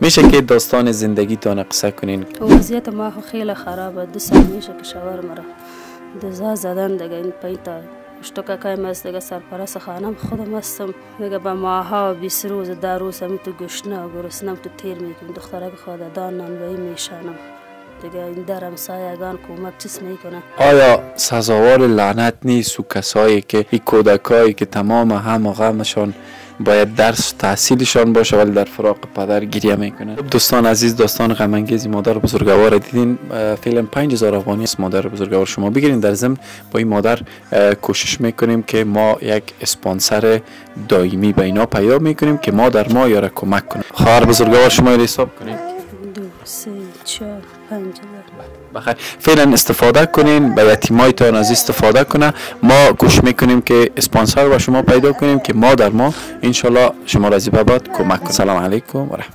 میشه که داستان زندگیتان قصه کنین؟ وضعیت ما خیلی خرابه. 2 سال میشه که شوهر مرا دزا زدن دیگه. این پیتا اشتکا کایم است دیگه. سرپرست خانم خودم هستم دیگه. به ماها 20 روز 10 روز همی تو گشنه و گرسنم تو تیر میکنم. دخترک خود دان نانوایی میشانم دیگه. این در همسایگان کمک چیز میکنه. آیا سزاوار لعنت نیست و کسایی که این کودکایی که تمام هم و غمشان باید درس و تحصیلشان باشه ولی در فراق پدر گریه میکنن؟ دوستان عزیز، داستان غم انگیز مادر بزرگوار دیدین. فعلا 5000 افغانی است مادر بزرگوار شما بگیرین. در ضمن با این مادر کوشش میکنیم که ما یک اسپانسر دائمی به اینا پیدا میکنیم که مادر ما یاره کمک کنه. خواهر بزرگوار شما رو حساب کنیم. 2 3 4 5 بخیر. فعلا استفاده کنین، به یتیمایتان از استفاده کنه. ما کوشش میکنیم که اسپانسر و شما پیدا کنیم که مادر ما انشالله شما را از این به بعد کمک کنه. سلام علیکم و رحمت.